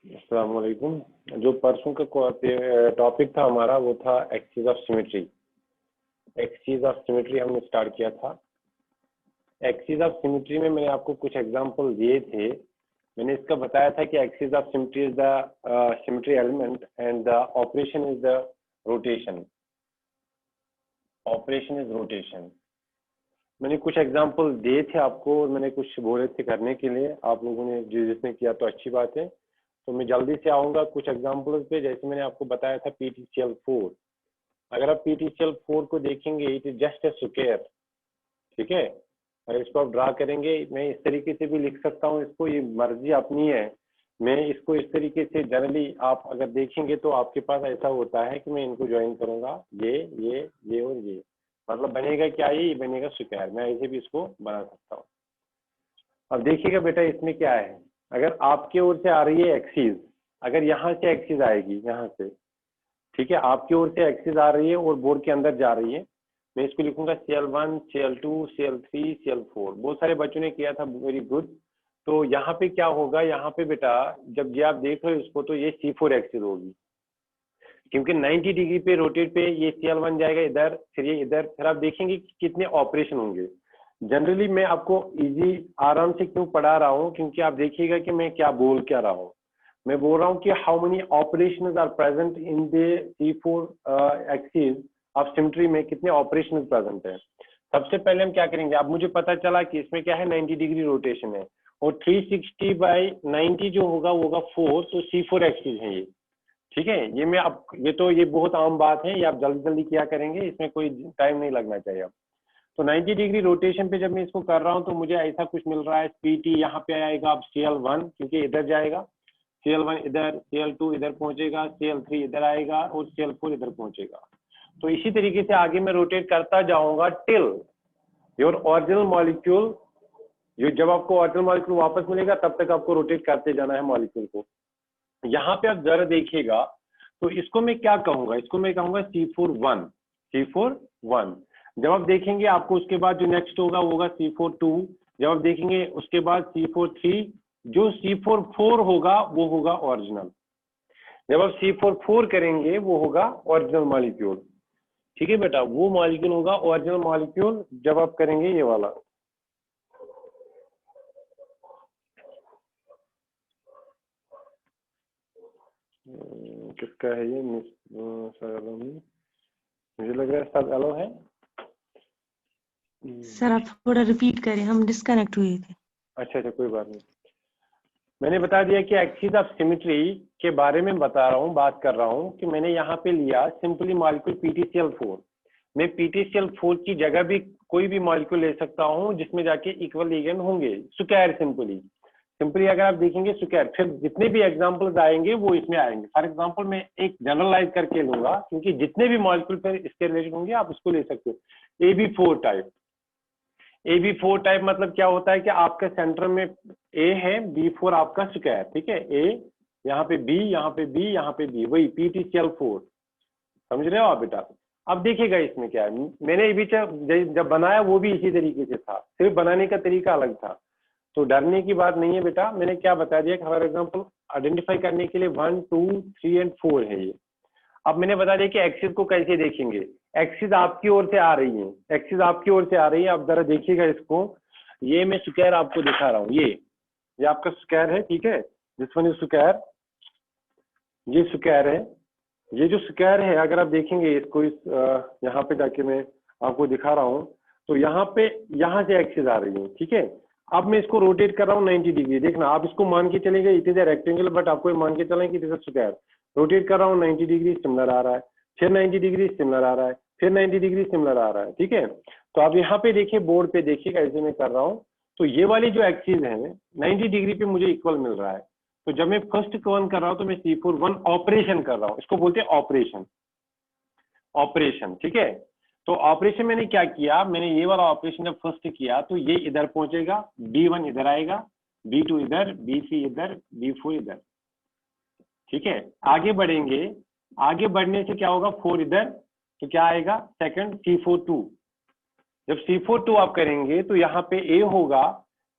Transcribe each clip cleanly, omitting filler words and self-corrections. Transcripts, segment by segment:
अस्सलाम वालेकुम। जो परसों का टॉपिक था हमारा वो था axis of symmetry. Axis of symmetry हमने स्टार्ट किया था। एक्सिस ऑफ सिमेट्री में मैंने आपको कुछ एग्जांपल दिए थे। मैंने इसका बताया था कि axis of symmetry is the symmetry element and the operation is the rotation. Operation is rotation. मैंने कुछ एग्जांपल दिए थे आपको और मैंने कुछ बोले थे करने के लिए। आप लोगों ने जिसने किया तो अच्छी बात है। तो मैं जल्दी से आऊँगा कुछ एग्जांपल्स पे। जैसे मैंने आपको बताया था PTCL4। अगर आप PTCL4 को देखेंगे it is just a square, ठीक है। अगर इसको आप ड्रा करेंगे, मैं इस तरीके से भी लिख सकता हूँ इसको, ये मर्जी अपनी है। मैं इसको इस तरीके से जनरली आप अगर देखेंगे तो आपके पास ऐसा होता है कि मैं इनको ज्वाइन करूँगा, ये और ये, मतलब बनेगा क्या, ये बनेगा स्क्वायर। मैं ऐसे भी इसको बना सकता हूँ। अब देखिएगा बेटा इसमें क्या है। अगर आपके ओर से आ रही है एक्सिस, अगर यहाँ से एक्सिस आएगी, यहाँ से, ठीक है, आपकी ओर से एक्सिस आ रही है और बोर्ड के अंदर जा रही है, मैं इसको लिखूंगा CL1, CL2, CL3, CL4। बहुत सारे बच्चों ने किया था, वेरी गुड। तो यहाँ पे क्या होगा, यहाँ पे बेटा जब ये आप देख रहे हो इसको तो ये C4 एक्सिस होगी, क्योंकि 90 डिग्री पे रोटेट पे ये CL1 जाएगा इधर, फिर ये इधर, फिर आप देखेंगे कि कितने ऑपरेशन होंगे। जनरली मैं आपको इजी आराम से क्यों पढ़ा रहा हूँ, क्योंकि आप देखिएगा कि मैं क्या बोल क्या रहा हूँ। मैं बोल रहा हूँ कि how many operations are present in the C4 axis of symmetry में कितने ऑपरेशंस प्रेजेंट है। सबसे पहले हम क्या करेंगे, अब मुझे पता चला कि इसमें क्या है 90 डिग्री रोटेशन है और 360/90 जो होगा वो होगा 4, तो C4 एक्सिस है ये, ठीक है। ये मैं अब ये बहुत आम बात है, ये आप जल्दी जल्दी क्या करेंगे, इसमें कोई टाइम नहीं लगना चाहिए अब। तो 90 डिग्री रोटेशन पे जब मैं इसको कर रहा हूँ तो मुझे ऐसा कुछ मिल रहा है। PT यहाँ पे आएगा अब CL1, क्योंकि इधर जाएगा, CL1 इधर, CL2 इधर पहुंचेगा, CL3 इधर आएगा और CL4 इधर पहुंचेगा। तो इसी तरीके से आगे मैं रोटेट करता जाऊंगा टिल योर ओरिजिनल मॉलिक्यूल। जो जब आपको ओरिजिनल मॉलिक्यूल वापस मिलेगा तब तक आपको रोटेट करते जाना है मॉलिक्यूल को। यहाँ पे आप जरा देखिएगा, तो इसको मैं क्या कहूंगा, इसको मैं कहूंगा C41। C41 जब आप देखेंगे आपको उसके बाद जो नेक्स्ट होगा वो होगा C42। जब आप देखेंगे उसके बाद C43, जो C44 होगा वो होगा ओरिजिनल। जब आप C44 करेंगे वो होगा ओरिजिनल मॉलिक्यूल, ठीक है बेटा, वो मॉलिक्यूल होगा ओरिजिनल मॉलिक्यूल जब आप करेंगे ये वाला। किसका है ये, मुझे लग रहा है सब एलो है। सर आप थोड़ा रिपीट करें, हम डिस्कनेक्ट हुए थे। अच्छा, कोई बात नहीं। मैंने बता दिया कि एक्सिस ऑफ सिमेट्री के बारे में बता रहा हूँ, बात कर रहा हूँ कि मैंने यहाँ पे लिया सिंपली मॉलिक्यूल PTCL4। मैं PTCL4 की जगह भी कोई भी मॉलिक्यूल ले सकता हूँ जिसमें जाके इक्वल लिगेंड होंगे, स्क्वायर सिंपली अगर आप देखेंगे स्क्वायर, फिर जितने भी एग्जांपल्स आएंगे वो इसमें आएंगे। फॉर एग्जांपल मैं एक जनरलाइज करके लूंगा, क्योंकि जितने भी मॉलिक्यूल फिर इसके रिलेटेड होंगे आप उसको ले सकते हो। AB4 type. AB4 टाइप मतलब क्या होता है कि आपके सेंटर में A है, B4 आपका स्क्वायर, ठीक है। A यहाँ पे B, यहाँ पे B, यहाँ पे B, वही PTCL4। समझ रहे हो आप बेटा। अब देखिएगा इसमें क्या है, मैंने ये जब बनाया वो भी इसी तरीके से था, सिर्फ बनाने का तरीका अलग था। तो डरने की बात नहीं है बेटा। मैंने क्या बता दिया कि फॉर एग्जांपल आइडेंटिफाई करने के लिए 1, 2, 3 एंड 4 है ये। अब मैंने बता दिया कि एक्सिस को कैसे देखेंगे। एक्सिस आपकी ओर से आ रही है, एक्सिस आपकी ओर से आ रही है। आप जरा देखिएगा इसको, ये मैं स्क्वायर आपको दिखा रहा हूँ, ये आपका स्क्वायर है, ठीक है। दिस वन इज स्क्वायर, ये स्क्वायर है। ये जो स्क्वायर है अगर आप देखेंगे इसको, यहाँ पे जाके मैं आपको दिखा रहा हूँ, तो यहाँ पे यहाँ से एक्सिस आ रही है, ठीक है। अब मैं इसको रोटेट कर रहा हूँ 90 डिग्री। देखना आप इसको मान के चलेंगे it is a rectangle, but आपको मान के चलें कि it is a square. Rotate कर रहा हूँ 90 डिग्री, सिमिलर आ रहा है, फिर 90 डिग्री सिमिलर आ रहा है, फिर 90 डिग्री सिमिलर आ रहा है, ठीक है। तो आप यहाँ पे देखिए, बोर्ड पे देखिए कैसे मैं कर रहा हूँ। तो ये वाली जो एक्सिस है 90 डिग्री पे मुझे इक्वल मिल रहा है। तो जब मैं फर्स्ट वन कर रहा हूँ तो मैं C41 ऑपरेशन कर रहा हूँ, इसको बोलते हैं ऑपरेशन, ठीक है। तो ऑपरेशन मैंने क्या किया, मैंने ये वाला ऑपरेशन जब फर्स्ट किया तो ये इधर पहुंचेगा, B1 इधर आएगा, B2 इधर, B3 इधर, B4 इधर, ठीक है। आगे बढ़ेंगे, आगे बढ़ने से क्या होगा, 4 इधर, तो क्या आएगा सेकंड C42। जब C42 आप करेंगे तो यहाँ पे A होगा,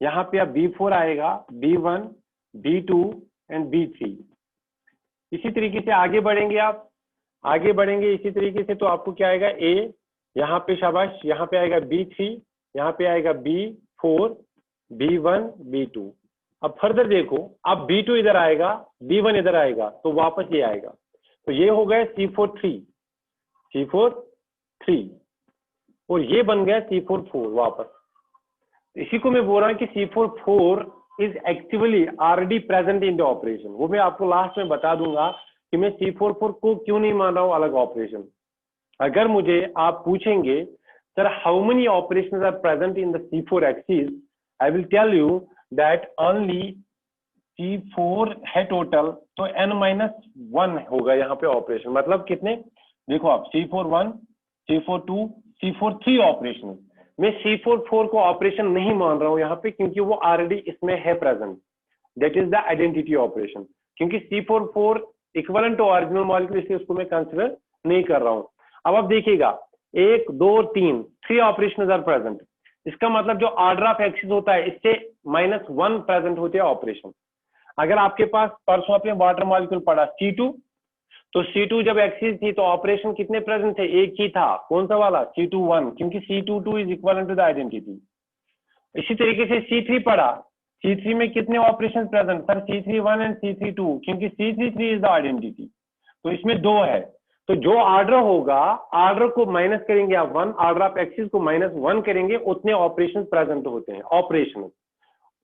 यहाँ पे अब B4 आएगा, B1, B2 एंड B3, इसी तरीके से आगे बढ़ेंगे, आप आगे बढ़ेंगे इसी तरीके से, तो आपको क्या आएगा, ए, यहाँ पे शाबाश, यहाँ पे आएगा B3, यहाँ पे आएगा B4, B1, B2। अब फर्दर देखो, अब B2 इधर आएगा, B1 इधर आएगा, तो वापस ये आएगा, तो ये हो गया C4 3, और ये बन गया C4 4 वापस। इसी को मैं बोल रहा हूँ कि C4 4 is actively already present in the operation. वो मैं आपको लास्ट में बता दूंगा कि मैं C4 4 को क्यों नहीं मान रहा हूँ अलग ऑपरेशन। अगर मुझे आप पूछेंगे sir how many operations are present in the C4 axis, I will tell you that only C4 है टोटल, तो n-1 होगा यहाँ पे ऑपरेशन। मतलब कितने, देखो आप C4 1, C4 2, C4 3 ऑपरेशन। मैं C4 4 को ऑपरेशन नहीं मान रहा हूँ यहाँ पे, क्योंकि वो ऑलरेडी इसमें है present, that is the identity operation. क्योंकि C4 4 equivalent to original molecule, इसलिए उसको मैं कंसिडर नहीं कर रहा हूँ। अब आप देखिएगा 1 2 3 ऑपरेशन आर प्रेजेंट। इसका मतलब जो ऑर्डर ऑफ एक्सिस होता है इससे -1 प्रेजेंट होते हैं ऑपरेशन। अगर आपके पास परसों आपने वाटर मॉलिक्यूल पढ़ा C2, तो C2 जब एक्सिस थी तो ऑपरेशन कितने प्रेजेंट थे, एक ही था, कौन सा वाला, C2 1, क्योंकि C2 2 is equivalent to the identity. इसी तरीके से C3 पढ़ा, C3 में कितने operation present, sir C3 1 and C3 2, क्योंकि C3 3 इज द आइडेंटिटी, तो इसमें 2 है। तो जो ऑर्डर होगा, ऑर्डर को माइनस करेंगे आप 1, ऑर्डर ऑफ एक्सिस को -1 करेंगे, उतने ऑपरेशन प्रेजेंट होते हैं, ऑपरेशन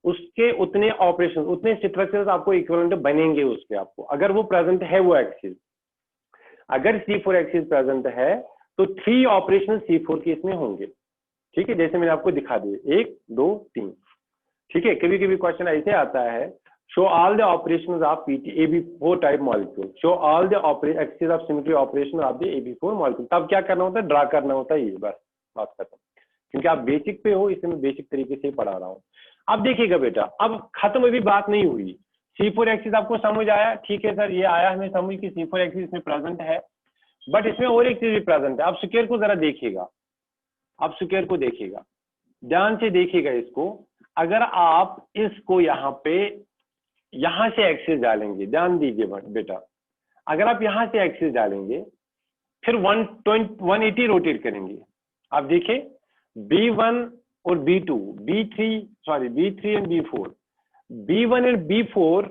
उसके उतने ऑपरेशन, उतने स्ट्रक्चर्स आपको इक्विवेलेंट बनेंगे उसके आपको, अगर वो प्रेजेंट है वो एक्सिस। अगर C4 एक्सिस प्रेजेंट है तो 3 ऑपरेशन C4 के इसमें होंगे, ठीक है, जैसे मैंने आपको दिखा दिए 1 2 3, ठीक है। कभी कभी क्वेश्चन ऐसे आता है, show all the operations of AB4 type molecule, show all the axis of symmetry operation of the AB4 molecule. तब क्या करना होता है, ड्रा करना होता है, ये बस बात खत्म। क्योंकि आप बेसिक पे हो, इसलिए मैं बेसिक तरीके से पढ़ा रहा हूँ। अब देखिएगा बेटा, अब खत्म अभी बात नहीं हुई। C4 एक्सिस आपको समझ आया, ठीक है सर, ये आया हमें समझ कि C4 एक्सिस में प्रेजेंट है, बट इसमें और एक चीज भी प्रेजेंट है। आप स्क्वायर को जरा देखिएगा, आप स्क्वायर को देखिएगा, ध्यान से देखिएगा इसको। अगर आप इसको यहाँ पे, यहाँ से एक्सिस डालेंगे, ध्यान दीजिए बेटा, अगर आप यहाँ से एक्सिस डालेंगे फिर 180 रोटेट करेंगे, आप देखिए B1 और B2, B3 and B4,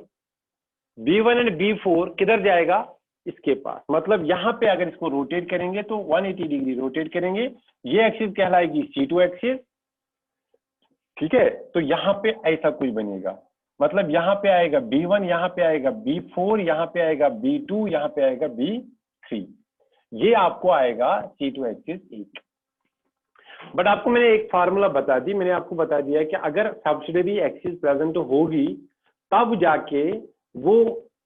B1 and B4 किधर जाएगा, इसके पास। मतलब यहाँ पे अगर इसको रोटेट करेंगे तो 180 डिग्री रोटेट करेंगे, ये एक्सिस कहलाएगी C2 एक्सिस, ठीक है। तो यहाँ पे ऐसा कुछ बनेगा, मतलब यहाँ पे आएगा B1, यहाँ पे आएगा B4, यहाँ पे आएगा B2, यहाँ पे आएगा B3, ये आपको आएगा C2 एक्सिस 1। बट आपको मैंने एक फार्मूला बता दी, मैंने आपको बता दिया कि अगर सब्सिडियरी एक्सिस प्रेजेंट होगी तब जाके वो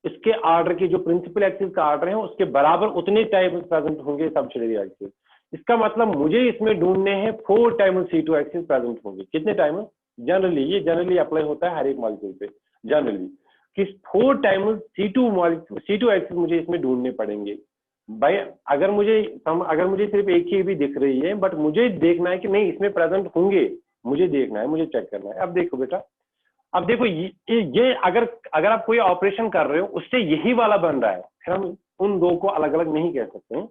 इसके ऑर्डर के जो प्रिंसिपल एक्सिस का ऑर्डर है उसके बराबर उतने टाइम प्रेजेंट होंगे सब्सिडियरी एक्सिस। इसका मतलब मुझे इसमें ढूंढने हैं 4 टाइम C2 एक्सिस प्रेजेंट होंगे। कितने टाइम, जनरली ये जनरली अप्लाई होता है हर एक मॉलिक्यूल पे, जनरली कि 4 टाइम C2 एक्सिस मुझे इसमें ढूंढने पड़ेंगे भाई। अगर मुझे सिर्फ एक ही भी दिख रही है, बट मुझे देखना है कि नहीं इसमें प्रेजेंट होंगे, मुझे देखना है, मुझे चेक करना है। अब देखो बेटा, अब देखो ये अगर आप कोई ऑपरेशन कर रहे हो उससे यही वाला बन रहा है, फिर हम उन दो को अलग अलग नहीं कह सकते हैं,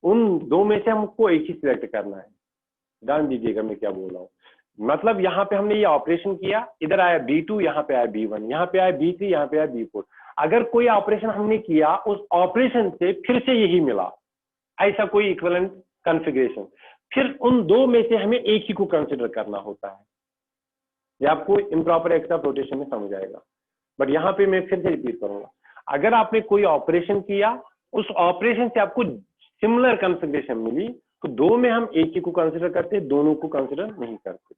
उन दो में से हमको एक ही सिलेक्ट करना है। ध्यान दीजिएगा मैं क्या बोल रहा हूँ। मतलब यहाँ पे हमने ये ऑपरेशन किया, इधर आया B2, यहाँ पे आया B1, यहाँ पे आया B3, यहाँ पे आया B4। अगर कोई ऑपरेशन हमने किया, उस ऑपरेशन से फिर से यही मिला, ऐसा कोई इक्विवेलेंट कॉन्फ़िगरेशन, फिर उन दो में से हमें एक ही को कंसिडर करना होता है। ये आपको इम्प्रॉपर एक्स ऑफ रोटेशन में समझ आएगा। बट यहाँ पे मैं फिर से रिपीट करूंगा, अगर आपने कोई ऑपरेशन किया, उस ऑपरेशन से आपको सिमिलर कॉन्फ़िगरेशन मिली, तो दो में हम एक ही को कंसिडर करते हैं, दोनों को कंसिडर नहीं करते,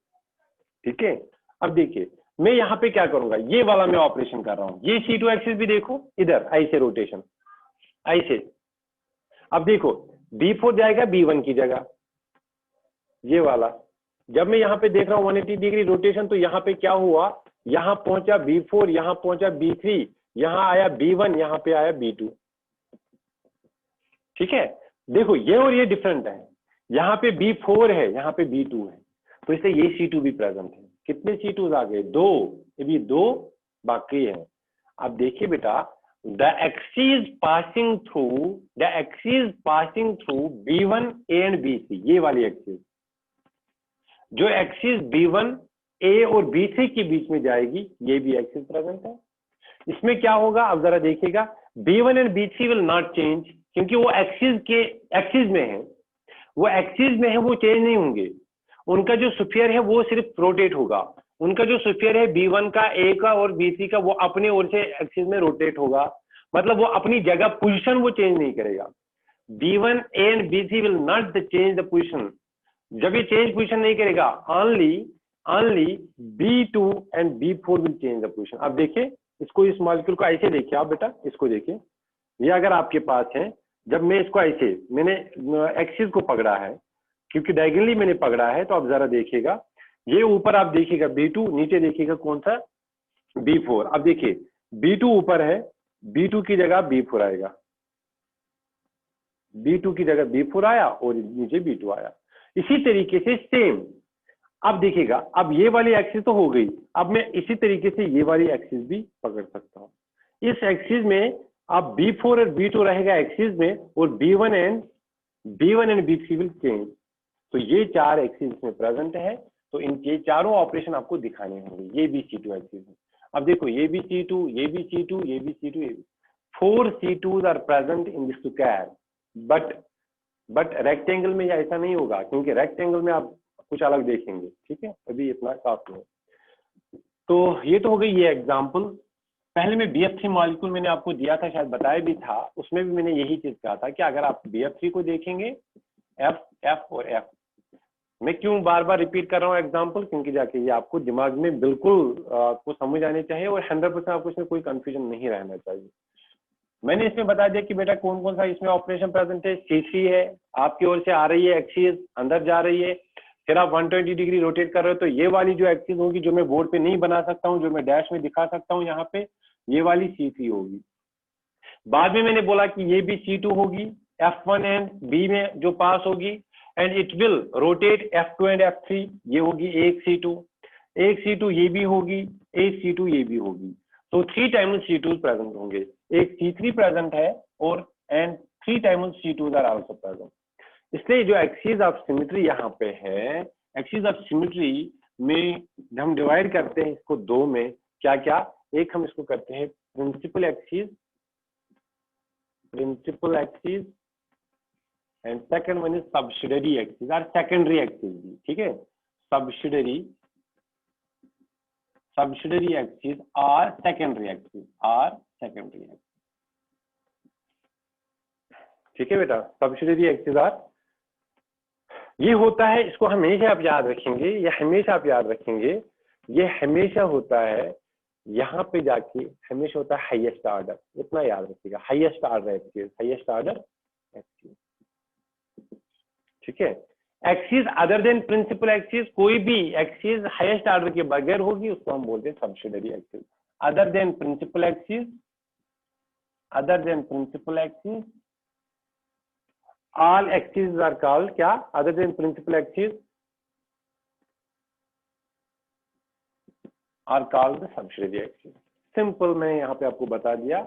ठीक है। अब देखिए मैं यहाँ पे क्या करूंगा, ये वाला मैं ऑपरेशन कर रहा हूँ, ये C2 एक्सिस भी देखो इधर ऐसे रोटेशन ऐसे। अब देखो B4 जाएगा B1 की जगह, ये वाला। जब मैं यहाँ पे देख रहा हूँ 180 डिग्री रोटेशन, तो यहाँ पे क्या हुआ, यहाँ पहुंचा B4, यहाँ पहुंचा B3, यहाँ आया B1, यहाँ पे आया B2, ठीक है। देखो ये और ये डिफरेंट है, यहाँ पे B4 है, यहाँ पे B2 है, तो इससे ये C2 भी प्रेजेंट है। कितने C2 आ गए, 2, ये भी 2 बाकी है। अब देखिए बेटा, the axis passing through B1 A and BC, ये वाली एक्सिस, जो एक्सिस B1 A और B3 के बीच में जाएगी, ये भी एक्सिस प्रेजेंट है। इसमें क्या होगा, अब जरा देखिएगा, B1 and B3 will not change, क्योंकि वो एक्सिस में है, वो चेंज नहीं होंगे। उनका जो स्फीयर है वो सिर्फ रोटेट होगा। उनका जो स्फीयर है B1 का, A का और B3 का, वो अपने ओर से एक्सिस में रोटेट होगा, मतलब वो अपनी जगह पोजीशन वो चेंज नहीं करेगा। B1 A and B3 will not change the position. जब ये चेंज पोजीशन नहीं करेगा, only B2 and B4 will change the position. अब देखिए इसको, इस मॉलिक्यूल को ऐसे देखिए आप बेटा, इसको देखिए, ये अगर आपके पास है, जब मैं इसको ऐसे, मैंने एक्सिस को पकड़ा है, क्योंकि डायगोनली मैंने पकड़ा है, तो आप जरा देखिएगा, ये ऊपर आप देखिएगा B2, नीचे देखिएगा कौन सा, B4। अब देखिए B2 ऊपर है, B2 की जगह B4 आएगा, B2 की जगह B4 आया और नीचे B2 आया। इसी तरीके से सेम, अब देखिएगा, अब ये वाली एक्सिस तो हो गई, अब मैं इसी तरीके से ये वाली एक्सिस भी पकड़ सकता हूँ। इस एक्सिस में अब B4 और B2 रहेगा एक्सिस में, और B1 and B3 will change. तो ये चार एक्सिस में प्रेजेंट है, तो इनके चारों ऑपरेशन आपको दिखाने होंगे। ये भी C2 एक्सिस है। अब देखो, ये भी C2, ये भी C2, ये भी C2, ये भी 4 C2s are present in this square, but rectangle में ऐसा नहीं होगा, क्योंकि रेक्टेंगल में आप कुछ अलग देखेंगे। ठीक है, अभी इतना काफी है। तो ये तो हो गई ये एग्जांपल। पहले में BF3 मॉलिक्यूल मैंने आपको दिया था, शायद बताया भी था, उसमें भी मैंने यही चीज कहा था कि अगर आप BF3 को देखेंगे, F और F, मैं क्यों बार बार रिपीट कर रहा हूँ एग्जांपल, क्योंकि जाके ये आपको दिमाग में बिल्कुल आपको समझ आने चाहिए, और 100% आपको इसमें कोई कंफ्यूजन नहीं रहना चाहिए। मैंने इसमें बता दिया कि बेटा कौन कौन सा इसमें ऑपरेशन प्रेजेंट है। C3 है, आपकी ओर से आ रही है एक्सिस, अंदर जा रही है, फिर आप 120 डिग्री रोटेट कर रहे हो, तो ये वाली जो एक्सिस होगी, जो मैं बोर्ड पे नहीं बना सकता हूँ, जो मैं डैश में दिखा सकता हूँ यहाँ पे, ये वाली C3 होगी। बाद में मैंने बोला कि ये भी C2 होगी, F1 एंड B में जो पास होगी, and it will rotate F2 and F3, ये होगी एक C2 ये भी होगी, एक C2 ये भी होगी। तो 3 टाइम्स C2 प्रेजेंट होंगे, एक C3 प्रेजेंट है, और and 3 times C2 are also present. इसलिए जो एक्सिस ऑफ सिमेट्री यहाँ पे है, एक्सिस ऑफ सिमेट्री में हम डिवाइड करते हैं इसको दो में, क्या क्या, एक हम इसको करते हैं principal axis and second one is subsidiary axis और सेकेंडरी एक्सिस भी। ठीक है, सब्सिडियरी एक्सिस और सेकेंडरी एक्सिस ठीक है बेटा, सब्सिडियरी एक्सिस और ये होता है, इसको हमेशा आप याद रखेंगे, ये हमेशा होता है यहाँ पे जाके, हमेशा होता है हाईएस्ट ऑर्डर, इतना याद रखिएगा, हाईएस्ट ऑर्डर एक्सिस। ठीक है, axis other than principal axis, कोई भी एक्सिस हाईएस्ट ऑर्डर के बगैर होगी उसको हम बोलते हैं subsidiary axis. Other than principal axis, all axes are called क्या, other than principal axis are called the subsidiary axis। Simple मैं यहाँ पे आपको बता दिया,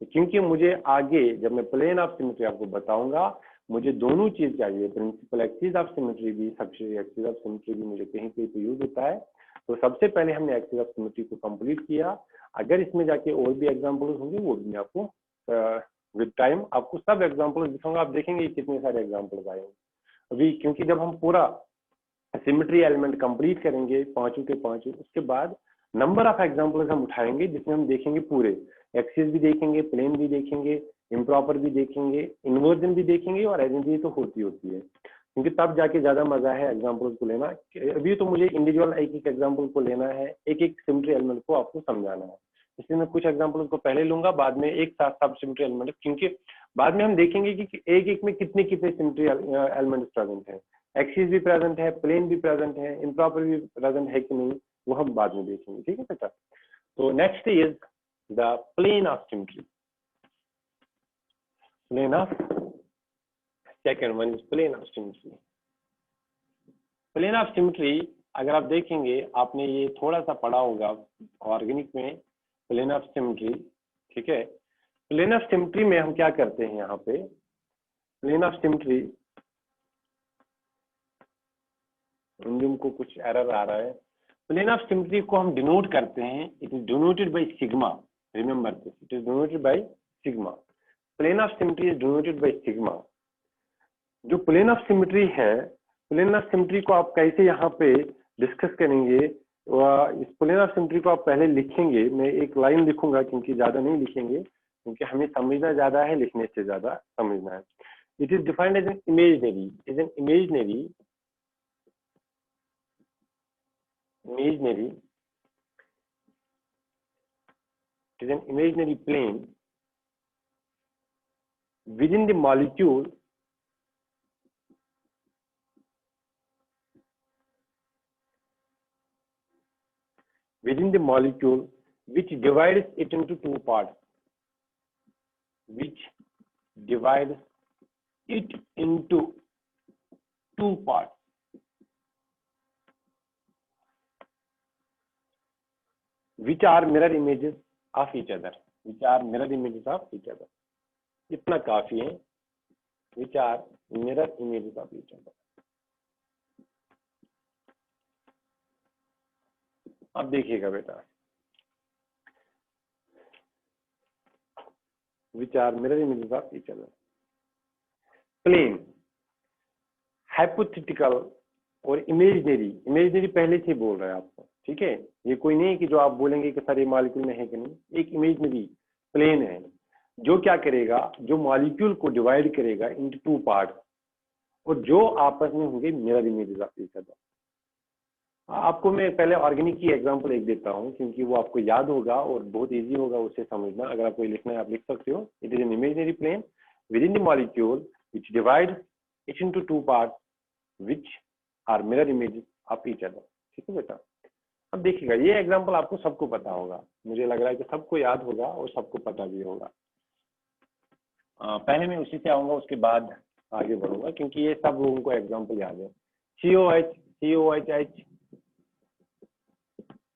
क्योंकि मुझे आगे जब मैं प्लेन ऑफ सिमेट्री आपको बताऊंगा, मुझे दोनों चीज चाहिए, प्रिंसिपल एक्सिस ऑफ सिमेट्री भी, सब्सिडियरी एक्सिस ऑफ सिमेट्री भी मुझे कहीं पे यूज होता है। तो सबसे पहले हमने एक्सिस ऑफ सिमेट्री को कंप्लीट किया। अगर इसमें जाके और भी एग्जाम्पल्स होंगे, वो भी मैं आपको विद टाइम आपको सब एग्जांपल्स दिखाऊंगा। आप देखेंगे कितने सारे एग्जांपल्स आएंगे अभी, क्योंकि जब हम पूरा सिमेट्री एलिमेंट कंप्लीट करेंगे पांचों के पांचों, उसके बाद नंबर ऑफ एग्जांपल्स हम उठाएंगे, जिसमें हम देखेंगे पूरे एक्सिस भी देखेंगे, प्लेन भी देखेंगे, इम्प्रॉपर भी देखेंगे, इन्वर्जन भी देखेंगे, और आइडेंटिटी तो होती है, क्योंकि तब जाके ज्यादा मजा है एग्जांपल्स को लेना। अभी तो मुझे इंडिविजुअल एक एग्जांपल को लेना है, एक सिमेट्री एलिमेंट को आपको समझाना है, इसलिए मैं कुछ एग्जांपल को पहले लूंगा, बाद में एक साथ सब सिमेट्री एलिमेंट, क्योंकि बाद में हम देखेंगे कि एक में कितने सिमेट्री एलिमेंट्स प्रेजेंट है, एक्सिस भी प्रेजेंट है, प्लेन भी प्रेजेंट है, इम्प्रॉपर भी प्रेजेंट है कि नहीं, वो हम बाद में देखेंगे। ठीक है बेटा, तो next is the plane of symmetry. Second one is plane of symmetry. Plane of symmetry अगर आप देखेंगे, आपने ये थोड़ा सा पढ़ा होगा ऑर्गेनिक में, प्लेन ऑफ सिमेट्री। ठीक है, प्लेन ऑफ सिमेट्री में हम क्या करते हैं, यहाँ पे प्लेन ऑफ सिमेट्री, हिंदी को कुछ एरर आ रहा है। प्लेन ऑफ सिमेट्री को हम डिनोट करते हैं, it is denoted by sigma, remember this, it is denoted by sigma. Plane of symmetry is denoted by sigma. जो प्लेन ऑफ सिमेट्री है, प्लेन ऑफ सिमेट्री को आप कैसे यहाँ पे डिस्कस करेंगे, इस प्लेन ऑफ सिमेट्री को आप पहले लिखेंगे, मैं एक लाइन लिखूंगा क्योंकि ज्यादा नहीं लिखेंगे, क्योंकि हमें समझना ज्यादा है, लिखने से ज्यादा समझना है। It is defined as an imaginary, is an imaginary it is an imaginary plane within the molecule which divides it into two parts, which are mirror images of each other, इतना काफी है, which are mirror images of each other। अब देखिएगा बेटा, which are mirror images of each other। Plane, hypothetical और imaginary पहले से बोल रहा है आपको, ठीक है। ये कोई नहीं कि जो आप बोलेंगे कि सर ये मॉलिक्यूल में है कि नहीं, एक इमेजिनरी प्लेन है जो क्या करेगा, जो मॉलिक्यूल को डिवाइड करेगा इनटू टू पार्ट, और जो आपस में होंगे mirror images of each other. आपको मैं पहले ऑर्गेनिक की एग्जांपल एक देता हूं, क्योंकि वो आपको याद होगा और बहुत इजी होगा उसे समझना। अगर आपको लिखना है आप लिख सकते हो। It is an imaginary plane within the molecule which divide it into two part which are mirror images of each other. ठीक है बेटा। अब देखिएगा, ये एग्जांपल आपको सबको पता होगा, मुझे लग रहा है कि सबको याद होगा और सबको पता भी होगा। पहले मैं उसी से आऊंगा, उसके बाद आगे बढ़ूंगा, क्योंकि ये सब लोगों को एग्जांपल याद है। COH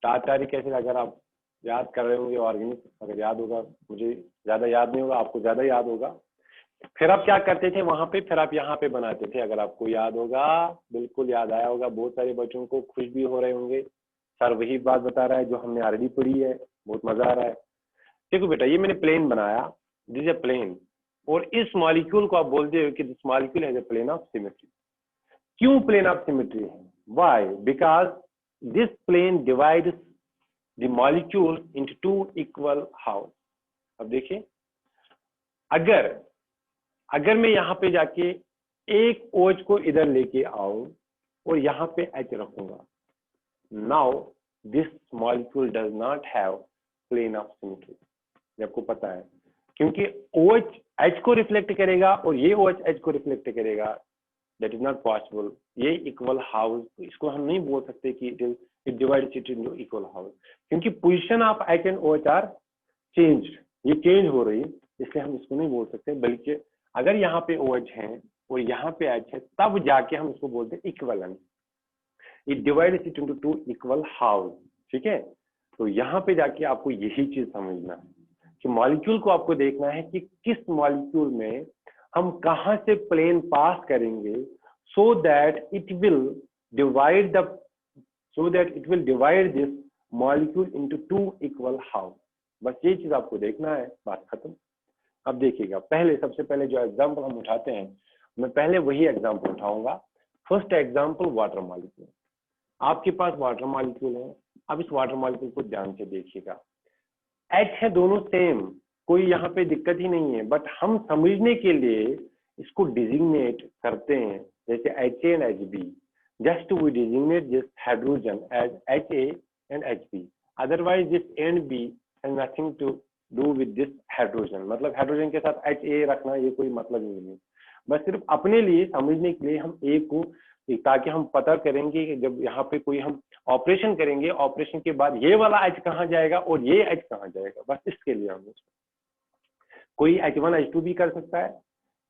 टार्टारिक एसिड, अगर आप याद कर रहे होंगे, ऑर्गेनिक अगर याद होगा, मुझे ज्यादा याद नहीं होगा, आपको ज्यादा याद होगा। फिर आप क्या करते थे वहां पे, फिर आप यहाँ पे बनाते थे, अगर आपको याद होगा, बिल्कुल याद आया होगा। बहुत सारे बच्चों को खुश भी हो रहे होंगे, सर वही बात बता रहा है जो हमने ऑलरेडी पढ़ी है, बहुत मजा आ रहा है। देखो बेटा, ये मैंने प्लेन बनाया, दिस ए प्लेन, और इस मॉलिक्यूल को आप बोलते हो कि this molecule has a plane of symmetry. क्यों प्लेन ऑफ सिमेट्री है? Why? Because this plane divides the molecule into two equal halves. अब देखिए, अगर मैं यहाँ पे जाके एक OH को इधर लेके आऊं और यहाँ पे H रखूंगा, now this molecule does not have plane of symmetry. ये आपको पता है, क्योंकि OH H को रिफ्लेक्ट करेगा और ये OH H को रिफ्लेक्ट करेगा, दैट इज नॉट पॉसिबल। ये इक्वल हाउस, इसको हम नहीं बोल सकते कि it divides it into equal halves, क्योंकि position of H and OH are change, ये चेंज हो रही है, इसलिए हम इसको नहीं बोल सकते। बल्कि अगर यहाँ पे OH है और यहाँ पे H है, तब जाके हम इसको बोलते हैं equivalent. It divides it into two equal house. ठीक है, तो यहाँ पे जाके आपको यही चीज समझना है कि मॉलिक्यूल को आपको देखना है कि किस मॉलिक्यूल में हम कहाँ से प्लेन पास करेंगे, so that it will divide this molecule into two equal house. बस ये चीज आपको देखना है, बात खत्म। अब देखिएगा, सबसे पहले जो एग्जाम्पल हम उठाते हैं, मैं पहले वही एग्जाम्पल उठाऊंगा। First example, water molecule. आपके पास वाटर मॉलिक्यूल है। अब इस वाटर मॉलिक्यूल को ध्यान से देखिएगा, H है, दोनों सेम, कोई यहाँ पे दिक्कत ही नहीं है। बट हम समझने के लिए इसको डिजिग्नेट करते हैं, जैसे HA and HB। Just we designate this hydrogen as HA and HB, otherwise this A and B has nothing to do with this hydrogen. मतलब हाइड्रोजन के साथ HA रखना ये कोई मतलब ही नहीं, बस सिर्फ अपने लिए समझने के लिए हम A को, ताकि हम पता करेंगे कि जब यहाँ पे कोई हम ऑपरेशन करेंगे, ऑपरेशन के बाद ये वाला H कहाँ जाएगा और ये H कहाँ जाएगा, बस इसके लिए हम कोई H1 H2 भी कर सकता है,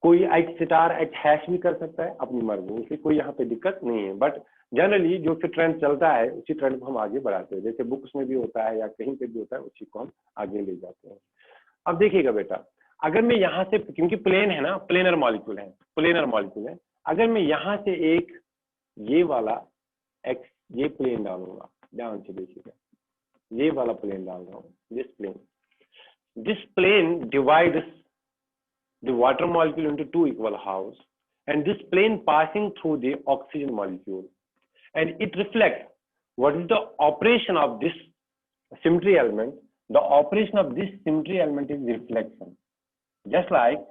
कोई H स्टार H हैश भी कर सकता है, अपनी मर्जी, इसलिए कोई यहाँ पे दिक्कत नहीं है। बट जनरली जो ट्रेंड चलता है उसी ट्रेंड को हम आगे बढ़ाते हैं, जैसे बुक्स में भी होता है या कहीं पे भी होता है, उसी को हम आगे ले जाते हैं। अब देखिएगा बेटा, अगर मैं यहाँ से, क्योंकि प्लेन है ना, प्लेनर मॉलिक्यूल है, अगर मैं यहाँ से एक ये वाला एक्स, ये प्लेन डालूंगा, ध्यान से देखिएगा, ये वाला प्लेन डाल रहा हूँ, this plane divides the water molecule into two equal halves, and this plane passing through the oxygen molecule, and it reflects what is the operation of this symmetry element. The operation of this symmetry element is reflection. Just like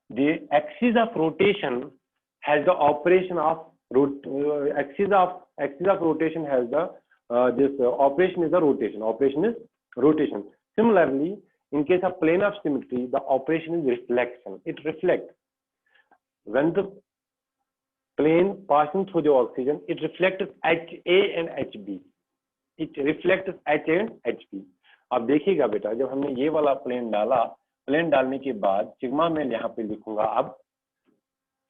the axis of rotation has the operation of axis of rotation has the this operation is the rotation. Similarly, in case of plane of symmetry, the operation is reflection. It reflects. When the plane passing through the oxygen, it reflects HA and HB. It reflects H and HB. अब देखिएगा बेटा, जब हमने ये वाला plane डाला, plane डालने के बाद सिग्मा मैं यहाँ पे लिखूंगा, अब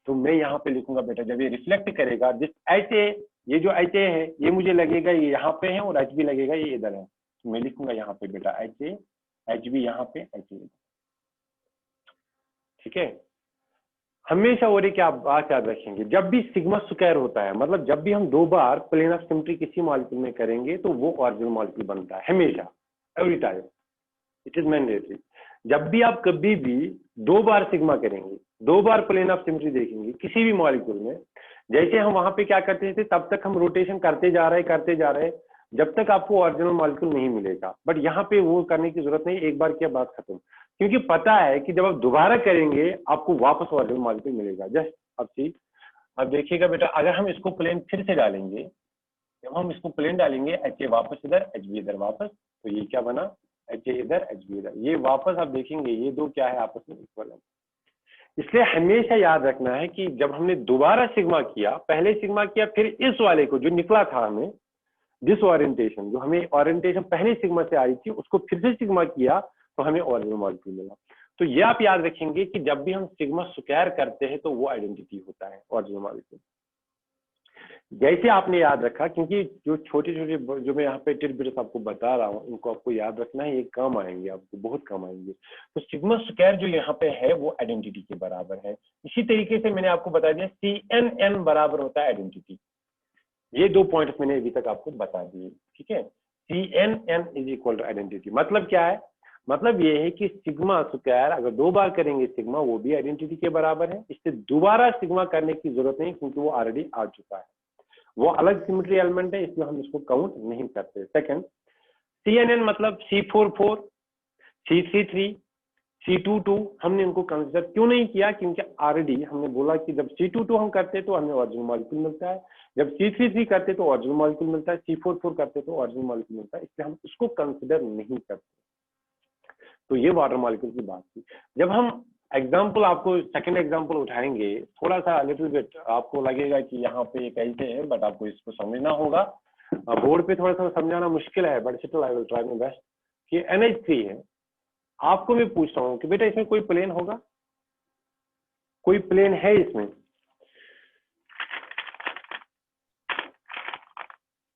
तो मैं यहाँ पे लिखूंगा बेटा, जब ये रिफ्लेक्ट करेगा, दिस HA, ये जो HA है ये मुझे लगेगा ये यहाँ पे है, और HB लगेगा ये इधर है, तो मैं लिखूंगा यहाँ पे बेटा HA, HB यहाँ पे HA, ठीक है। हमेशा और एक आप बात याद रखेंगे, जब भी सिग्मा स्क्वायर होता है, मतलब जब भी हम दो बार प्लेन ऑफ सिमेट्री किसी मॉलिक्यूल में करेंगे तो वो ओरिजिनल मॉलिक्यूल बनता है, हमेशा, every time, it is mandatory. जब भी आप कभी भी दो बार सिग्मा करेंगे, दो बार प्लेन ऑफ सिमेट्री देखेंगे किसी भी मॉलिक्यूल में, जैसे हम वहां पे क्या करते थे, तब तक हम रोटेशन करते जा रहे जब तक आपको ओरिजिनल मॉलिक्यूल नहीं मिलेगा। बट यहाँ पे वो करने की जरूरत नहीं, एक बार किया बात खत्म, क्योंकि पता है कि जब आप दोबारा करेंगे आपको वापस ओरिजिनल मॉलिक्यूल मिलेगा। जस्ट अब देखिएगा बेटा, अगर हम इसको प्लेन फिर से डालेंगे, जब हम इसको प्लेन डालेंगे, HA वापस इधर, HB इधर वापस, तो ये क्या बना, HA इधर, HB इधर, ये वापस आप देखेंगे ये दो क्या है, आपस में इक्वल है। इसलिए हमेशा याद रखना है कि जब हमने दोबारा सिग्मा किया, पहले सिग्मा किया, फिर इस वाले को जो निकला था हमें दिस ओरिएंटेशन, जो हमें ओरिएंटेशन पहले सिग्मा से आई थी, उसको फिर से सिग्मा किया तो हमें ओरिजिनल मॉलिक्यूल मिला। तो ये आप याद रखेंगे कि जब भी हम सिग्मा स्क्वायर करते हैं तो वो आइडेंटिटी होता है ओरिजिनल मॉलिक्यूल। जैसे आपने याद रखा, क्योंकि जो छोटे छोटे जो मैं यहाँ पे टिडबिट्स आपको बता रहा हूँ, इनको आपको याद रखना है, ये काम आएंगे, आपको बहुत काम आएंगे। तो सिग्मा स्क्वायर जो यहाँ पे है वो आइडेंटिटी के बराबर है। इसी तरीके से मैंने आपको बता दिया CNN बराबर होता है आइडेंटिटी। ये दो पॉइंट्स मैंने अभी तक आपको बता दिए, ठीक है। CNN is equal to identity. मतलब क्या है, मतलब ये है कि सिग्मा स्क्वायर अगर दो बार करेंगे सिग्मा, वो भी आइडेंटिटी के बराबर है। इससे दोबारा सिग्मा करने की जरूरत नहीं, क्योंकि वो ऑलरेडी आ चुका है, वो अलग सिमेट्री एलिमेंट है, इसलिए हम इसको काउंट नहीं करते। सेकंड, CNN मतलब C44, C33, C22 हमने इनको कंसिडर क्यों नहीं किया, क्योंकि ऑलरेडी हमने बोला कि जब C22 हम करते तो हमें ओरिजिनल मॉलिक्यूल मिलता है, जब C33 करते तो ओरिजिनल मॉलिक्यूल मिलता है, C44 करते तो ओरिजिनल मॉलिक्यूल मिलता है, इसलिए हम इसको कंसिडर नहीं करते। तो ये वाटर मॉलिक्यूल की बात थी। जब हम एग्जाम्पल, आपको सेकंड एग्जाम्पल उठाएंगे, थोड़ा सा लिटिल बिट आपको लगेगा कि यहाँ पे एक ऐसे है, बट आपको इसको समझना होगा। बोर्ड पे थोड़ा सा समझाना मुश्किल है, but still I will try my best. कि NH3 है, आपको मैं पूछ रहा हूँ कि बेटा इसमें कोई प्लेन होगा, कोई प्लेन है इसमें,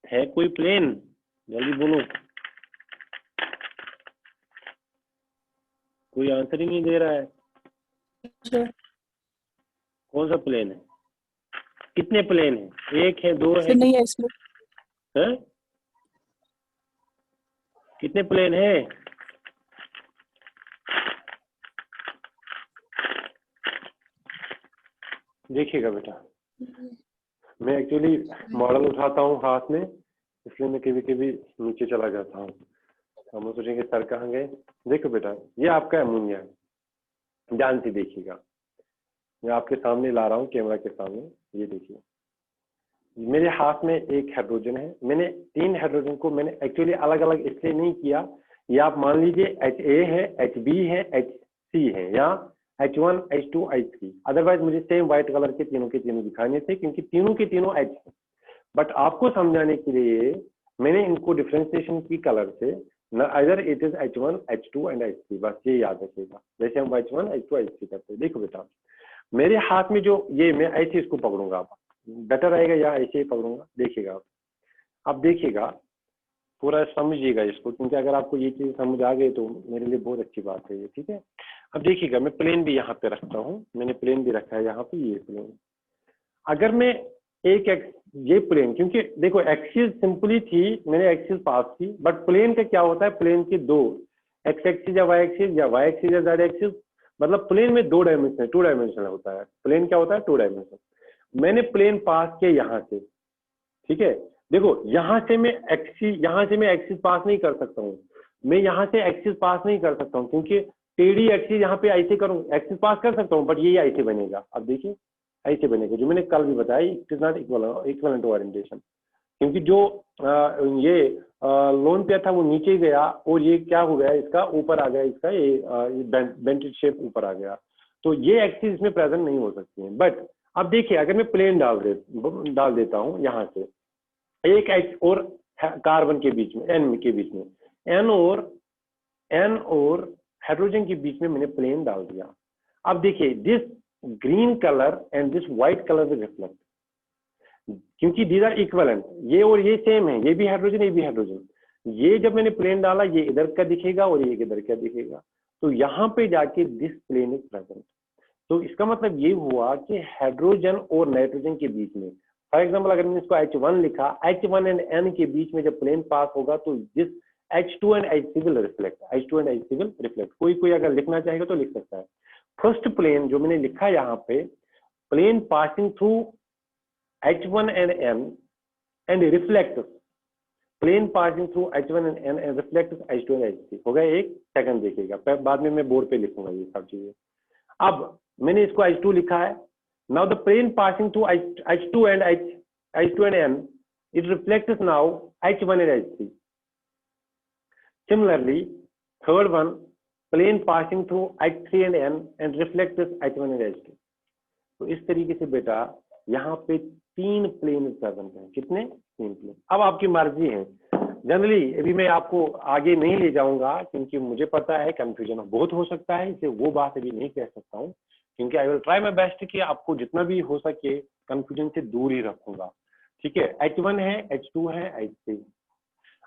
है कोई प्लेन, जल्दी बोलो, कोई आंसर ही नहीं दे रहा है। कौन सा प्लेन है, कितने प्लेन है, एक है, दो है, नहीं है इसमें, है? कितने प्लेन है? देखिएगा बेटा, मैं एक्चुअली मॉडल उठाता हूँ हाथ में, इसलिए मैं कभी कभी नीचे चला जाता हूँ। हम सोचेंगे सर कहाँ गए। देखो बेटा, ये आपका अमोनिया है, ध्यान से देखिएगा, मैं आपके सामने ला रहा हूँ कैमरा के सामने, ये देखिए मेरे हाथ में एक हाइड्रोजन है। मैंने तीन हाइड्रोजन को मैंने एक्चुअली अलग अलग इसलिए नहीं किया, ये आप मान लीजिए HA है, HB है, HC है, या H1, H2, H3। अदरवाइज मुझे सेम व्हाइट कलर के तीनों दिखाने थे, क्योंकि तीनों के तीनों H है। बट आपको समझाने के लिए मैंने इनको डिफ्रेंसिएशन की कलर से, either it is H1, H2 and H3, बस ये याद रखिएगा। जैसे हम H1, H2, H3 करते हैं। देखो बेटा, मेरे हाथ में जो ये, मैं ऐसे इसको पकड़ूंगा, आप बेटर रहेगा या ऐसे ही पकड़ूंगा, देखिएगा आप देखिएगा, पूरा समझिएगा इसको, क्योंकि अगर आपको ये चीज समझ आ गई तो मेरे लिए बहुत अच्छी बात है ये, ठीक है। अब देखिएगा मैं प्लेन भी यहाँ पे रखता हूँ, मैंने प्लेन भी रखा है यहाँ पे, ये प्लेन। अगर मैं ये प्लेन, क्योंकि देखो एक्सिस सिंपली थी, मैंने एक्सिस पास की, बट प्लेन का क्या होता है, प्लेन की दो एक्स एक्सिस या वाई एक्सिस या वाई एक्सिस या जेड एक्सिस, मतलब प्लेन में दो डायमेंशन, 2 डायमेंशन होता है। प्लेन क्या होता है, 2 डायमेंशन। मैंने प्लेन पास किया यहाँ से, ठीक है। देखो यहाँ से मैं एक्सिस पास नहीं कर सकता हूँ, मैं यहाँ से एक्सिस पास नहीं कर सकता हूँ, क्योंकि टेढ़ी एक्सिस यहाँ पे ऐसे करूँ, एक्सिस पास कर सकता हूँ, बट ये ऐसे बनेगा। अब देखिए ऐसे बनेगा, जो मैंने कल भी बताया, it is not equivalent orientation, क्योंकि जो ये लोन पे था वो नीचे गया और ये क्या हो गया, इसका ऊपर आ गया, इसका ये बेंटेड शेप ऊपर आ गया, तो ये एक्सिस इसमें प्रेजेंट नहीं हो सकती है। बट अब देखिए अगर मैं प्लेन डाल देता हूँ यहाँ से, एक एक्स और कार्बन के बीच में, एन के बीच में, एन और हाइड्रोजन के बीच में मैंने प्लेन डाल दिया। अब देखिए this green colour and this white colour will reflect, क्योंकि दीज आर इक्वलेंट, ये और ये सेम है, ये भी हाइड्रोजन ये भी हाइड्रोजन। ये जब मैंने प्लेन डाला, ये इधर का दिखेगा और ये इधर का दिखेगा, तो यहाँ पे जाके दिस प्लेन इज प्रेजेंट। तो इसका मतलब ये हुआ कि हाइड्रोजन और नाइट्रोजन के बीच में, फॉर एग्जाम्पल अगर मैंने इसको H1 लिखा, H1 एंड N के बीच में जब प्लेन पास होगा तो this H2 and H3 will reflect, H2 and H3 will reflect. कोई अगर लिखना चाहेगा तो लिख सकता है। फर्स्ट प्लेन जो मैंने लिखा यहाँ पे, plane passing through H1 and N and reflects, plane passing through H1 and N and reflects H2 and H3 हो गया। एक सेकंड देखिएगा, बाद में मैं बोर्ड पे लिखूंगा ये सब चीजें। अब मैंने इसको H2 लिखा है, now the plane passing through H2 and N, it reflects now H1 and H3. Similarly, third one, plane passing through H3 and N and reflects H1 and H2. तो इस तरीके से बेटा यहाँ पे 3 प्लेन प्रेजेंट हैं। कितने? 3 प्लेन। अब आपकी मर्जी है, जनरली अभी मैं आपको आगे नहीं ले जाऊंगा, क्योंकि मुझे पता है कंफ्यूजन बहुत हो सकता है, इसे वो बात अभी नहीं कह सकता हूँ, क्योंकि I will try my best कि आपको जितना भी हो सके कंफ्यूजन से दूर ही रखूंगा। ठीक है, H1 है, H2 है, H3।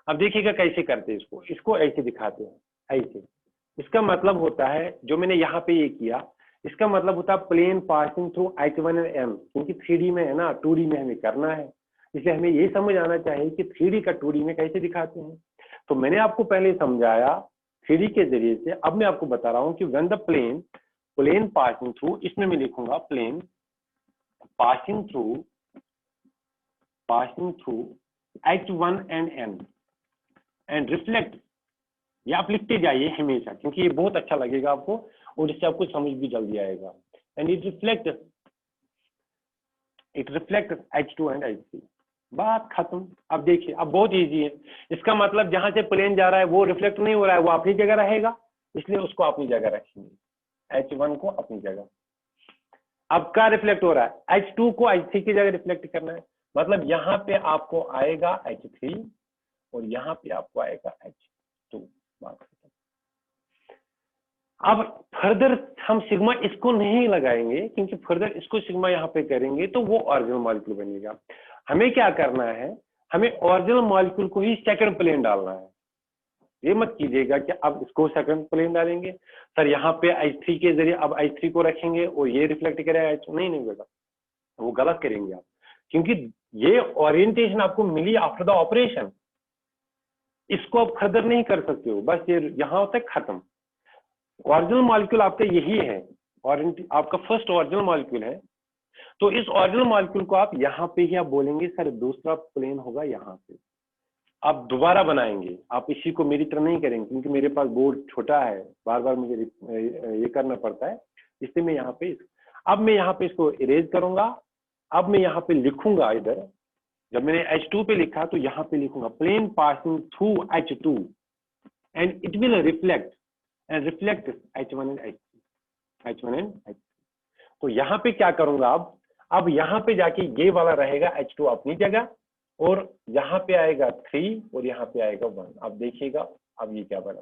अब देखिएगा कैसे करते हैं इसको ऐसे दिखाते हैं, ऐसे। इसका मतलब होता है, जो मैंने यहाँ पे ये किया, इसका मतलब होता है plane passing through H1 and M, क्योंकि 3D में है ना, 2D में हमें करना है, इसलिए हमें ये समझ आना चाहिए कि 3D का 2D में कैसे दिखाते हैं। तो मैंने आपको पहले समझाया 3D के जरिए से, अब मैं आपको बता रहा हूँ कि when the plane passing through, इसमें मैं लिखूंगा plane passing through H1 and N and reflect, ये आप लिखते जाइए हमेशा, क्योंकि ये बहुत अच्छा लगेगा आपको और इससे आपको समझ भी जल्दी आएगा। And it reflect H2 and H3, बात खत्म। अब देखिए, अब बहुत इजी है। इसका मतलब जहां से प्लेन जा रहा है वो रिफ्लेक्ट नहीं हो रहा है, वो अपनी जगह रहेगा, इसलिए उसको अपनी जगह रखेंगे, H1 को अपनी जगह। अब क्या रिफ्लेक्ट हो रहा है? H2 को H3 की जगह रिफ्लेक्ट करना है, मतलब यहाँ पे आपको आएगा H3 और यहाँ पे आपको आएगा H2। अब फर्दर हम सिग्मा इसको नहीं लगाएंगे, क्योंकि फर्दर इसको सिग्मा यहाँ पे करेंगे तो वो ओरिजिनल मॉलिक्यूल बनेगा। हमें क्या करना है, हमें ओरिजिनल मॉलिक्यूल को ही सेकंड प्लेन डालना है। ये मत कीजिएगा कि अब इसको सेकंड प्लेन डालेंगे, सर यहाँ पे H3 के जरिए अब H3 को रखेंगे और ये रिफ्लेक्ट करेगा H2। नहीं बेटा, वो गलत करेंगे आप, क्योंकि ये ओरिएंटेशन आपको मिली आफ्टर द ऑपरेशन, इसको आप फर्दर नहीं कर सकते हो, बस ये यहाँ तक खत्म। ओरिजिनल मॉलिक्यूल आपका यही है, आपका फर्स्ट ओरिजिनल मॉलिक्यूल है, तो इस ओरिजिनल मॉलिक्यूल को आप यहाँ पे ही आप बोलेंगे सर दूसरा प्लेन होगा यहाँ पे। आप दोबारा बनाएंगे, आप इसी को मेरी तरह नहीं करेंगे, क्योंकि मेरे पास बोर्ड छोटा है, बार बार मुझे ये करना पड़ता है, इसलिए मैं यहाँ पे अब मैं यहाँ पे इसको इरेज करूंगा। अब मैं यहाँ पे लिखूंगा, इधर जब मैंने H2 पे लिखा तो यहाँ पे लिखूंगा plane passing through H2 and it will reflect H1 and H3। तो यहाँ पे क्या करूंगा, अब यहाँ पे जाके ये वाला रहेगा H2 अपनी जगह, और यहाँ पे आएगा 3 और यहाँ पे आएगा 1। अब देखिएगा अब ये क्या बना,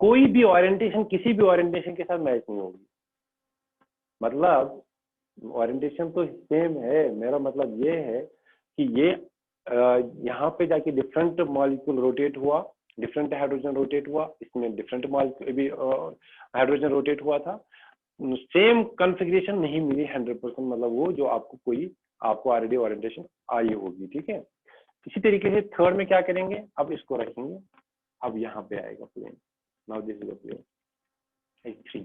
कोई भी ओरिएंटेशन किसी भी ओरिएंटेशन के साथ मैच नहीं होगी, मतलब ओरिएंटेशन तो सेम है, मेरा मतलब ये है कि ये यहाँ पे जाके डिफरेंट मॉलिक्यूल रोटेट हुआ डिफरेंट हाइड्रोजन रोटेट हुआ, इसमें डिफरेंट मॉलिक्यूल भी हाइड्रोजन रोटेट हुआ था, सेम कॉन्फ़िगरेशन नहीं मिली 100%, मतलब वो जो आपको ऑलरेडी ओरिएंटेशन आई होगी, ठीक है। इसी तरीके से थर्ड में क्या करेंगे, अब इसको रखेंगे, अब यहाँ पे आएगा plane, now this is a plane H3,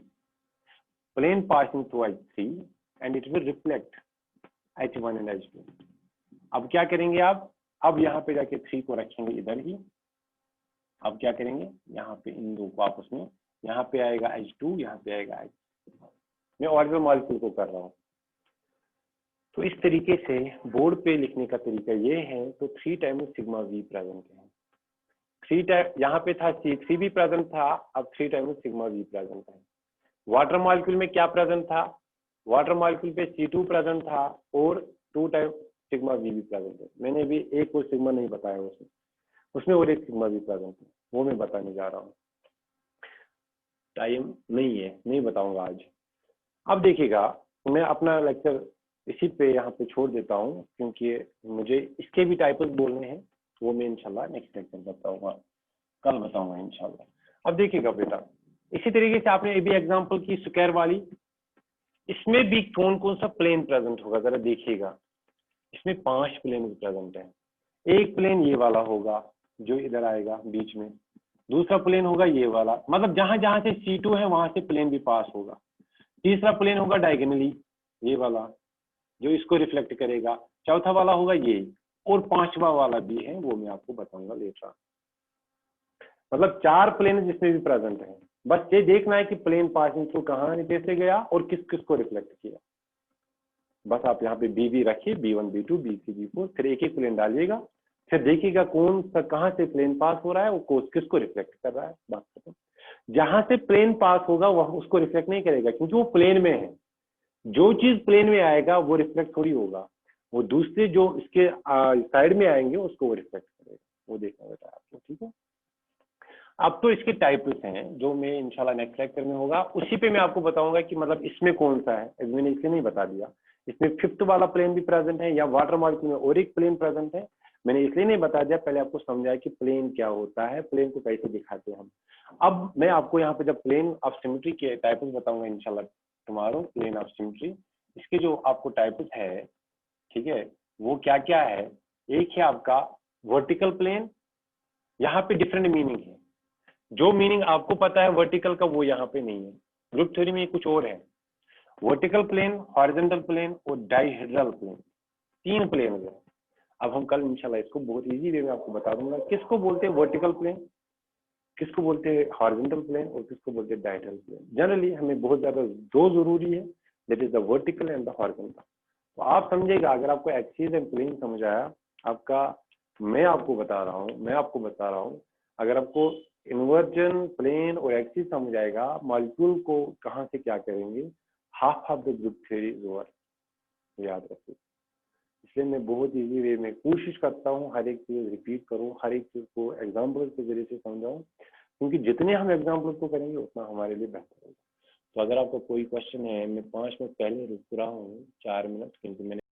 plane passing through H3 and it will reflect H1 and H2। अब क्या करेंगे आप, अब यहाँ पे जाके 3 को रखेंगे इधर ही, अब क्या करेंगे, यहाँ पे इन दो को आपस में, यहाँ पे आएगा H2, यहाँ पे आएगा H3। मैं ऑर्बिटल मॉलिक्यूल को कर रहा हूँ। तो इस तरीके से बोर्ड पे लिखने का तरीका ये है। तो 3 टाइम्स सिग्मा वी प्रेजेंट है, 3 टाइम यहाँ पे था C3 भी प्रेजेंट था, अब 3 टाइम्स सिग्मा वी प्रेजेंट है। वाटर मॉलिक्यूल में क्या प्रेजेंट था, वाटर मॉलिक्यूल पे C2 प्रेजेंट था और 2 टाइम सिग्मा वी भी प्रेजेंट है। मैंने भी एक और सिग्मा नहीं बताया उसमें और एक सिग्मा भी प्रेजेंट है, वो मैं बताने जा रहा हूँ। टाइम नहीं है, नहीं बताऊंगा आज। अब देखिएगा, मैं अपना लेक्चर इसी पे यहाँ पे छोड़ देता हूँ, क्योंकि मुझे इसके भी टाइप्स बोलने हैं, वो मैं इंशाल्लाह नेक्स्ट लेक्चर बताऊंगा, कल बताऊंगा इंशाल्लाह। अब देखिएगा बेटा, इसी तरीके से आपने ये भी एग्जांपल की स्क्वायर वाली, इसमें भी कौन कौन सा प्लेन प्रेजेंट होगा जरा देखिएगा। इसमें 5 प्लेन प्रेजेंट है। एक प्लेन ये वाला होगा जो इधर आएगा बीच में, दूसरा प्लेन होगा ये वाला, मतलब जहां जहां से C2 है वहां से प्लेन भी पास होगा। तीसरा प्लेन होगा डायगोनली ये वाला जो इसको रिफ्लेक्ट करेगा, चौथा वाला होगा ये, और 5वां वाला भी है, वो मैं आपको बताऊंगा लेटर। मतलब 4 प्लेन जिसमें भी प्रेजेंट है। बस ये देखना है कि प्लेन पासिंग थ्रू कहाँ से गया और किस किस को रिफ्लेक्ट किया। बस आप यहाँ पे B रखिए, B1 B2 B3 B4, फिर एक एक प्लेन डालिएगा, फिर देखिएगा कौन सा कहाँ से प्लेन पास हो रहा है, वो किसको रिफ्लेक्ट कर रहा है। बात खत्म। जहां से प्लेन पास होगा वह उसको रिफ्लेक्ट नहीं करेगा, क्योंकि वो प्लेन में है। जो चीज प्लेन में आएगा वो रिफ्लेक्ट थोड़ी होगा, वो दूसरे जो इसके साइड में आएंगे उसको वो रिफ्लेक्ट करेगा। वो देखना बेटा आपको, ठीक है। अब तो इसके टाइप्स हैं जो मैं इंशाल्लाह नेक्स्ट लेक्चर में होगा, उसी पे मैं आपको बताऊंगा कि मतलब इसमें कौन सा है। मैंने इसलिए नहीं बता दिया, इसमें 5th वाला प्लेन भी प्रेजेंट है, या वाटर मॉलिक्यूल में और एक प्लेन प्रेजेंट है, मैंने इसलिए नहीं बता दिया, पहले आपको समझाया कि प्लेन क्या होता है, प्लेन को कैसे दिखाते हैं हम। अब मैं आपको यहाँ पे जब प्लेन ऑफ सिमेट्री के टाइप्स बताऊंगा इंशाल्लाह टुमारो, प्लेन ऑफ सिमेट्री, इसके जो आपको टाइप्स है, ठीक है, वो क्या क्या है। एक है आपका वर्टिकल प्लेन, यहाँ पे डिफरेंट मीनिंग है। जो मीनिंग आपको पता है वर्टिकल का वो यहाँ पे नहीं है, ग्रुप थ्योरी में कुछ और है। वर्टिकल प्लेन, हॉरिजॉन्टल प्लेन और डाइहेड्रल प्लेन, 3 प्लेन है। अब हम कल इंशाल्लाह इसको बहुत इजी वे में आपको बता दूंगा, किसको बोलते हैं वर्टिकल प्लेन, किसको बोलते हैं हॉरिजॉन्टल प्लेन और किसको बोलते हैं डाइहेड्रल प्लेन। जनरली हमें बहुत ज्यादा 2 जरूरी है, that is the vertical and the horizontal. तो आप समझेगा, अगर आपको एक्सिस एंड प्लेन समझ आया आपका, मैं आपको बता रहा हूँ, अगर आपको इन्वर्जन, प्लेन और एक्सिस समझ आएगा, मॉलिक्यूल को कहाँ से क्या करेंगे, half of the group theory is over, याद रखिए। इसलिए मैं बहुत इजी वे में कोशिश करता हूँ हर एक चीज रिपीट करूँ, हर एक चीज को एग्जाम्पल के जरिए से समझाऊँ, क्योंकि जितने हम एग्जाम्पल को करेंगे उतना हमारे लिए बेहतर होगा। तो अगर आपका कोई क्वेश्चन है, मैं 5 मिनट पहले रुक रहा हूँ, 4 मिनट, क्योंकि मैंने